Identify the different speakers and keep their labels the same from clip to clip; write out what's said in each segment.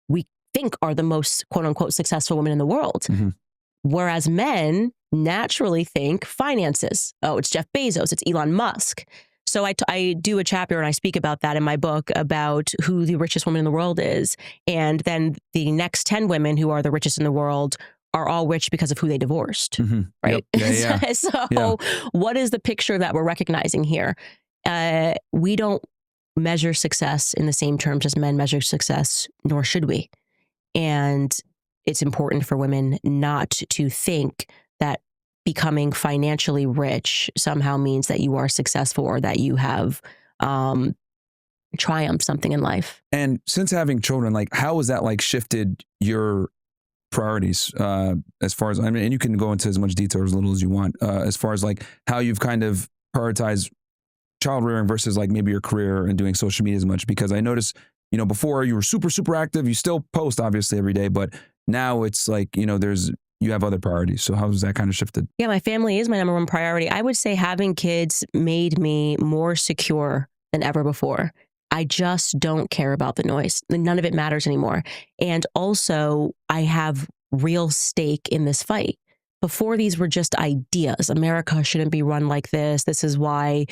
Speaker 1: we think are the most quote unquote successful women in the world. Whereas men naturally think finances. Oh, it's Jeff Bezos, it's Elon Musk. So I do a chapter and I speak about that in my book about who the richest woman in the world is. And then the next 10 women who are the richest in the world are all rich because of who they divorced, right?
Speaker 2: Yep. Yeah.
Speaker 1: So what is the picture that we're recognizing here? We don't measure success in the same terms as men measure success, nor should we. And it's important for women not to think that becoming financially rich somehow means that you are successful or that you have triumphed something in life.
Speaker 2: And since having children, like how has that like shifted your priorities as far as, I mean, and you can go into as much detail or as little as you want, as far as like how you've kind of prioritized child rearing versus like maybe your career and doing social media as much? Because I noticed, you know, before you were super, super active, you still post obviously every day, but now it's like, you know, you have other priorities. So how has that kind of shifted? Yeah,
Speaker 1: my family is my number one priority. I would say having kids made me more secure than ever before. I just don't care about the noise. None of it matters anymore. And also I have real stake in this fight. Before, these were just ideas. America shouldn't be run like this. This is why,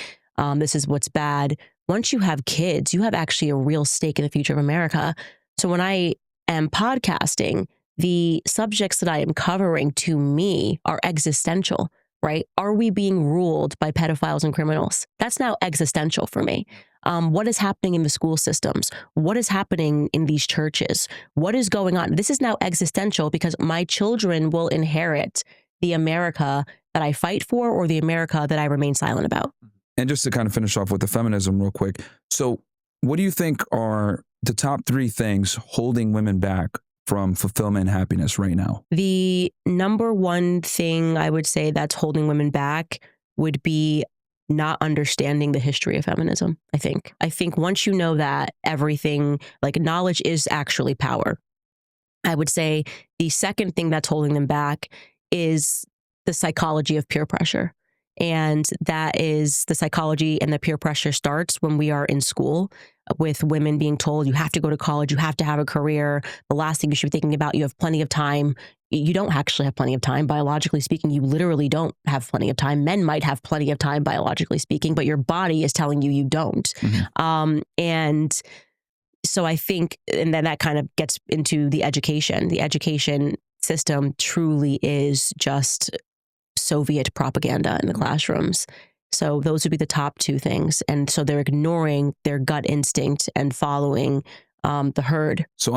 Speaker 1: this is what's bad. Once you have kids, you have actually a real stake in the future of America. So when I am podcasting, the subjects that I am covering to me are existential, right? Are we being ruled by pedophiles and criminals? That's now existential for me. What is happening in the school systems? What is happening in these churches? What is going on? This is now existential because my children will inherit the America that I fight for or the America that I remain silent about.
Speaker 2: And just to kind of finish off with the feminism real quick. So what do you think are the top 3 things holding women back from fulfillment and happiness right now?
Speaker 1: The number one thing I would say that's holding women back would be not understanding the history of feminism, I think. I think once you know that, everything, like knowledge is actually power. I would say the second thing that's holding them back is the psychology of peer pressure. And that is the psychology and the peer pressure starts when we are in school with women being told you have to go to college, you have to have a career. The last thing you should be thinking about, you have plenty of time. You don't actually have plenty of time. Biologically speaking, you literally don't have plenty of time. Men might have plenty of time, biologically speaking, but your body is telling you you don't. And so I think, and then that kind of gets into the education. The education system truly is just Soviet propaganda in the classrooms. So those would be the top 2 things. And so they're ignoring their gut instinct and following the herd.
Speaker 2: So